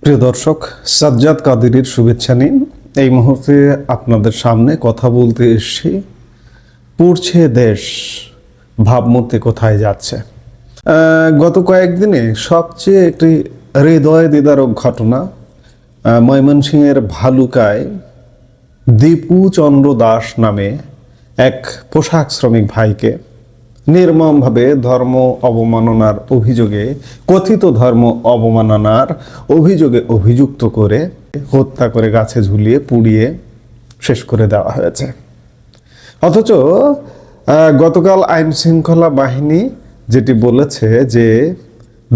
প্রিয় দর্শক, সাজ্জাদ কাদেরীর শুভেচ্ছা নিন। এই মুহূর্তে আপনাদের সামনে কথা বলতে এসেছি পুড়ছে দেশ, ভাবমূর্তি কোথায় যাচ্ছে। গত কয়েকদিনে সবচেয়ে একটি হৃদয় বিদারক ঘটনা, ময়মনসিংহের ভালুকায় দীপু চন্দ্র দাস নামে এক পোশাক শ্রমিক ভাইকে নির্মমভাবে ধর্ম অবমাননার অভিযোগে, কথিত ধর্ম অবমাননার অভিযোগে অভিযুক্ত করে হত্যা করে গাছে ঝুলিয়ে পুড়িয়ে শেষ করে দেওয়া হয়েছে। অথচ গতকাল আইন শৃঙ্খলা বাহিনী যেটি বলেছে যে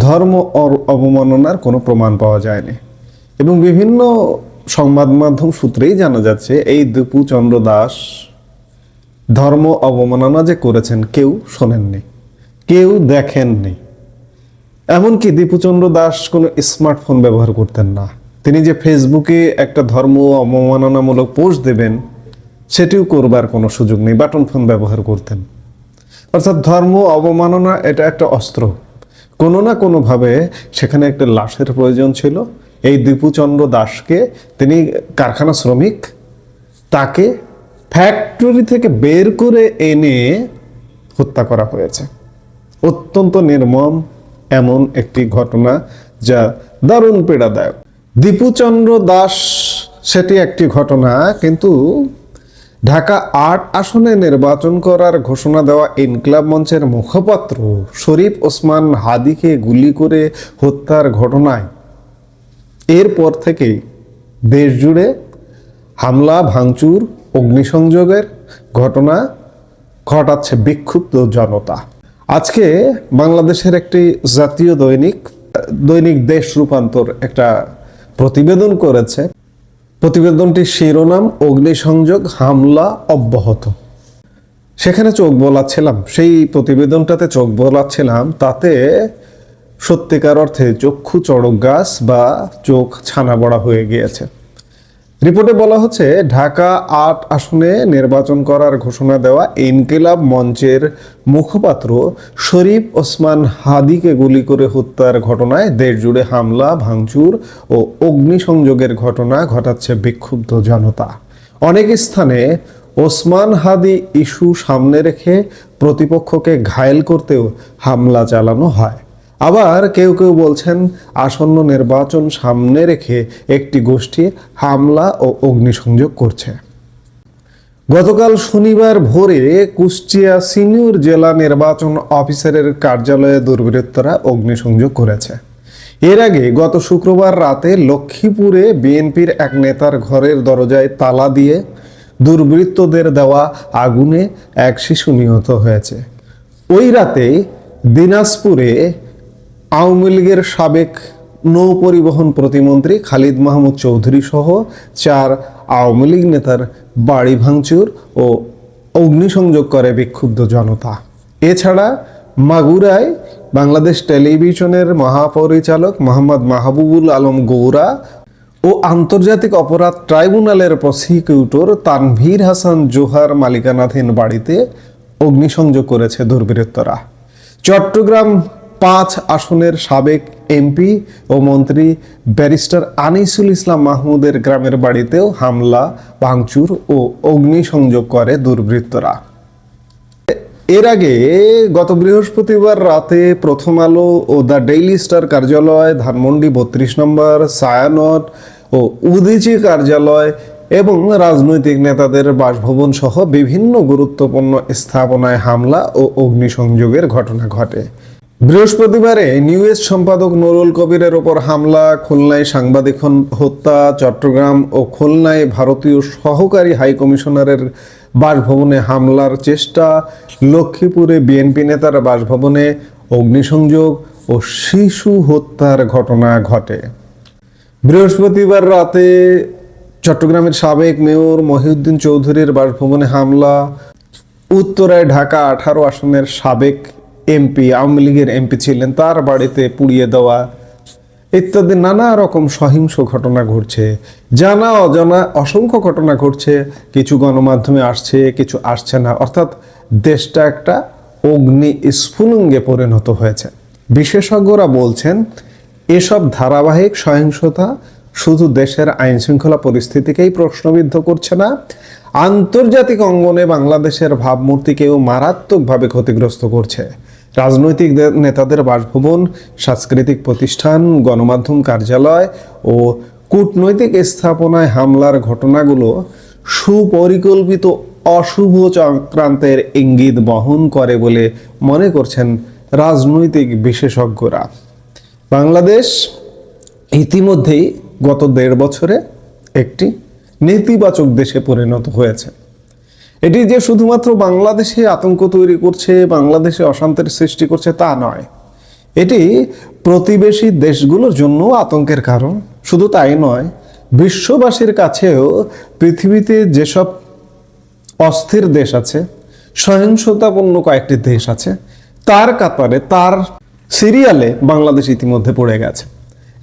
ধর্ম অবমাননার কোনো প্রমাণ পাওয়া যায়নি, এবং বিভিন্ন সংবাদ মাধ্যম সূত্রেই জানা যাচ্ছে এই দীপু চন্দ্র দাস ধর্ম অবমাননা যে করেছেন কেউ শোনেননি, কেউ দেখেননি। এমনকি দীপুচন্দ্র দাস কোনো স্মার্টফোন ব্যবহার করতেন না। তিনি যে ফেসবুকে একটা ধর্ম অবমাননামূলক পোস্ট দেবেন সেটিও করবার কোনো সুযোগ নেই, বাটন ফোন ব্যবহার করতেন। অর্থাৎ ধর্ম অবমাননা এটা একটা অস্ত্র, কোনো না কোনোভাবে সেখানে একটা লাশের প্রয়োজন ছিল। এই দীপুচন্দ্র দাসকে, তিনি কারখানা শ্রমিক, তাকে ফ্যাক্টরি থেকে বের করে এনে হত্যা করা হয়েছে। অত্যন্ত নির্মম এমন একটি ঘটনা যা দারুণ পীড়াদায়ক। দীপুচন্দ্র দাস সেটি একটি ঘটনা, কিন্তু ঢাকা ৮ আসনে নির্বাচন করার ঘোষণা দেওয়া ইনকিলাব মঞ্চের মুখপাত্র শরীফ ওসমান হাদিকে গুলি করে হত্যার ঘটনায় এরপর থেকেই দেশ জুড়ে হামলা, ভাঙচুর, অগ্নিসংযোগের ঘটনা ঘটাচ্ছে বিক্ষুব্ধ জনতা। আজকে বাংলাদেশের একটি জাতীয় দৈনিক দেশ রূপান্তর একটা প্রতিবেদন করেছে। প্রতিবেদনটির শিরোনাম অগ্নিসংযোগ, হামলা অব্যাহত। সেখানে চোখ বোলাচ্ছিলাম, সেই প্রতিবেদনটাতে চোখ বোলাচ্ছিলাম, তাতে সত্যিকার অর্থে চক্ষু চড়ক গাছ বা চোখ ছানা বড়া হয়ে গিয়েছে। রিপোর্টে বলা হচ্ছে, ঢাকা ৮ আসনে নির্বাচন করার ঘোষণা দেওয়া ইনকিলাব মঞ্চের মুখপাত্র শরীফ ওসমান হাদিকে গুলি করে হত্যার ঘটনায় দেশজুড়ে হামলা, ভাঙচুর ও অগ্নিসংযোগের ঘটনা ঘটাচ্ছে বিক্ষুব্ধ জনতা। অনেক স্থানে ওসমান হাদি ইস্যু সামনে রেখে প্রতিপক্ষকে ঘায়েল করতেও হামলা চালানো হয়। আবার কেউ কেউ বলছেন আসন্ন নির্বাচন সামনে রেখে একটি গোষ্ঠী হামলা ও অগ্নিসংযোগ করছে। গতকাল শনিবার ভোরে কুষ্টিয়া সিনিয়র জেলা নির্বাচন অফিসারের কার্যালয়ে দুর্বৃত্তরা অগ্নিসংযোগ করেছে। এর আগে গত শুক্রবার রাতে লক্ষ্মীপুরে বিএনপির এক নেতার ঘরের দরজায় তালা দিয়ে দুর্বৃত্তদের দেওয়া আগুনে এক শিশু নিহত হয়েছে। ওই রাতে দিনাজপুরে আওয়ামী লীগের সাবেক নৌ পরিবহন প্রতিমন্ত্রী খালিদ মাহমুদ চৌধুরী সহ 4 আওয়ামী লীগ নেতার বাড়ি ভাঙচুর ও অগ্নিসংযোগ করে বিক্ষুব্ধ জনতা। এছাড়া মাগুরায় বাংলাদেশ টেলিভিশনের মহাপরিচালক মোহাম্মদ মাহবুবুল আলম গৌরা ও আন্তর্জাতিক অপরাধ ট্রাইব্যুনালের প্রসিকিউটর তানভীর হাসান জোহার মালিকানাধীন বাড়িতে অগ্নিসংযোগ করেছে দুর্বৃত্তরা। চট্টগ্রাম 5 আসনের সাবেক এমপি ও মন্ত্রী ব্যারিস্টার আনিসুল ইসলাম মাহমুদের গ্রামের বাড়িতেও হামলা, ভাঙচুর ও অগ্নিসংযোগ করে দুর্বৃত্তরা। এর আগে গত বৃহস্পতিবার রাতে প্রথম আলো ও দ্য ডেইলি স্টার কার্যালয়, ধানমন্ডি 32 নম্বর, ছায়ানট ও উদীচী কার্যালয় এবং রাজনৈতিক নেতাদের বাসভবন সহ বিভিন্ন গুরুত্বপূর্ণ স্থাপনায় হামলা ও অগ্নিসংযোগের ঘটনা ঘটে। বৃহস্পতিবারে নিউজ সম্পাদক নুরুল কবিরের ওপর হামলা, খুলনায় সাংবাদিক হত্যা, চট্টগ্রাম ও খুলনায় ভারতীয় সহকারী হাইকমিশনারের বাসভবনে হামলার চেষ্টা, লক্ষ্মীপুরে বিএনপি নেতার বাসভবনে অগ্নিসংযোগ ও শিশু হত্যার ঘটনা ঘটে। বৃহস্পতিবার রাতে চট্টগ্রামের সাবেক মেয়র মহিউদ্দিন চৌধুরীর বাসভবনে হামলা, উত্তরায় ঢাকা 18 আসনের সাবেক এমপি, আওয়ামী লীগের এমপি ছিলেন, তার বাড়িতে পুড়িয়ে দেওয়া ইত্যাদি নানা রকম সহিংস ঘটনা ঘটছে। জানা অজানা অসংখ্য ঘটনা ঘটছে। কিছু গণমাধ্যমে আসছে, কিছু আসছে না। অর্থাৎ দেশটা একটা অগ্নি স্ফুলিঙ্গে পরিণত হয়েছে। বিশেষজ্ঞরা বলছেন এসব ধারাবাহিক সহিংসতা শুধু দেশের আইন শৃঙ্খলা পরিস্থিতিকেই প্রশ্নবিদ্ধ করছে না, আন্তর্জাতিক অঙ্গনে বাংলাদেশের ভাবমূর্তিকেও মারাত্মকভাবে ক্ষতিগ্রস্ত করছে। রাজনৈতিক নেতাদের বাসভবন, সাংস্কৃতিক প্রতিষ্ঠান, গণমাধ্যম কার্যালয় ও কূটনৈতিক স্থাপনায় হামলার ঘটনাগুলো সুপরিকল্পিত অশুভ চক্রান্তের ইঙ্গিত বহন করে বলে মনে করছেন রাজনৈতিক বিশেষজ্ঞরা। বাংলাদেশ ইতিমধ্যেই গত 1.5 বছরে একটি নেতিবাচক দেশে পরিণত হয়েছে। এটি যে শুধুমাত্র বাংলাদেশে আতঙ্ক তৈরি করছে, বাংলাদেশে অশান্তির সৃষ্টি করছে তা নয়, এটি প্রতিবেশী দেশগুলোর জন্য আতঙ্কের কারণ। শুধু তাই নয়, বিশ্ববাসীর কাছেও পৃথিবীতে যেসব অস্থির দেশ আছে, সহিংসতাপূর্ণ কয়েকটি দেশ আছে, তার কাতারে, তার সিরিয়ালে বাংলাদেশ ইতিমধ্যে পড়ে গেছে।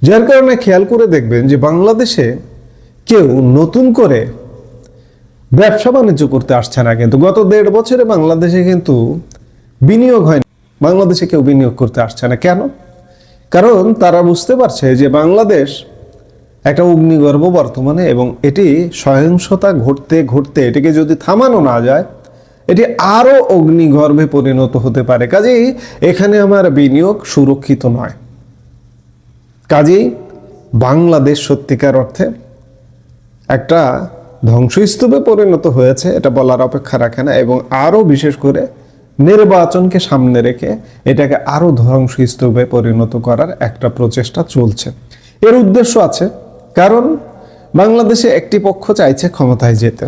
যার কারণে খেয়াল করে দেখবেন যে বাংলাদেশে কেউ নতুন করে ব্যবসা বাণিজ্য করতে আসছে না। কিন্তু গত 1.5 বছরে বাংলাদেশে কিন্তু বিনিয়োগ হয়নি, বাংলাদেশে কেউ বিনিয়োগ করতে আসছে না। কেন? কারণ তারা বুঝতে পারছে যে বাংলাদেশ একটা অগ্নিগর্ভ বর্তমানে, এবং এটি সহিংসতা ঘটতে ঘটতে এটিকে যদি থামানো না যায়, এটি আরো অগ্নিগর্ভে পরিণত হতে পারে। কাজেই এখানে আমার বিনিয়োগ সুরক্ষিত নয়। কাজেই বাংলাদেশ সত্যিকার অর্থে একটা ধ্বংসস্তূপে পরিণত হয়েছে, এটা বলার অপেক্ষা রাখে না। এবং আরো বিশেষ করে নির্বাচনকে সামনে রেখে এটাকে আরো ধ্বংসস্তূপে পরিণত করার একটা প্রচেষ্টা চলছে। এর উদ্দেশ্য আছে, কারণ বাংলাদেশে একটি পক্ষ চাইছে ক্ষমতায় যেতে।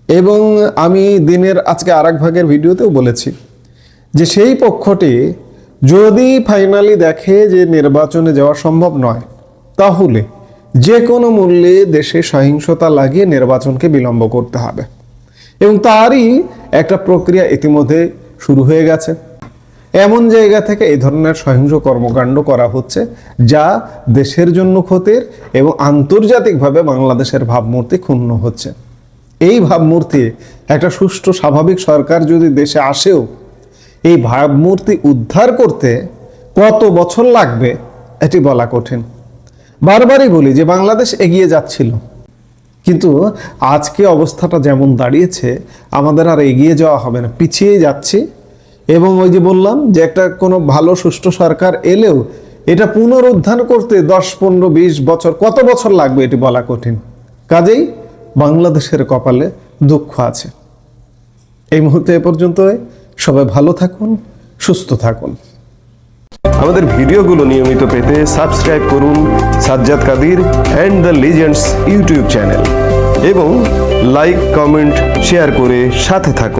এবং আমি দিনের আজকে আরেক ভাগের ভিডিওতেও বলেছি যে সেই পক্ষটি যদি ফাইনালি দেখে যে নির্বাচনে যাওয়া সম্ভব নয়, তাহলে যে কোনো মূল্যে দেশে সহিংসতা লাগিয়ে নির্বাচনকে বিলম্ব করতে হবে। এবং তারই একটা প্রক্রিয়া ইতিমধ্যে শুরু হয়ে গেছে। এমন জায়গা থেকে এই ধরনের সহিংস কর্মকাণ্ড করা হচ্ছে যা দেশের জন্য ক্ষতির, এবং আন্তর্জাতিকভাবে বাংলাদেশের ভাবমূর্তি ক্ষুণ্ণ হচ্ছে। এই ভাবমূর্তি একটা সুষ্ঠু স্বাভাবিক সরকার যদি দেশে আসেও এই ভাবমূর্তি উদ্ধার করতে কত বছর লাগবে এটি বলা কঠিন। বারবারই বলি যে বাংলাদেশ এগিয়ে যাচ্ছিল, কিন্তু আজকে অবস্থাটা যেমন দাঁড়িয়েছে আমাদের আর এগিয়ে যাওয়া হবে না, পিছিয়ে যাচ্ছি। এবং ওই যে বললাম যে একটা কোনো ভালো সুষ্ঠু সরকার এলেও এটা পুনরুদ্ধার করতে 10, 15, 20 বছর, কত বছর লাগবে এটি বলা কঠিন। কাজেই বাংলাদেশের কপালে দুঃখ আছে। এই মুহূর্তে এ পর্যন্ত। সবাই ভালো থাকুন, সুস্থ থাকুন। আমাদের ভিডিওগুলো নিয়মিত পেতে সাবস্ক্রাইব করুন Sajjad Kadir and the legends YouTube channel, এবং লাইক, কমেন্ট, শেয়ার করে সাথে থাকুন।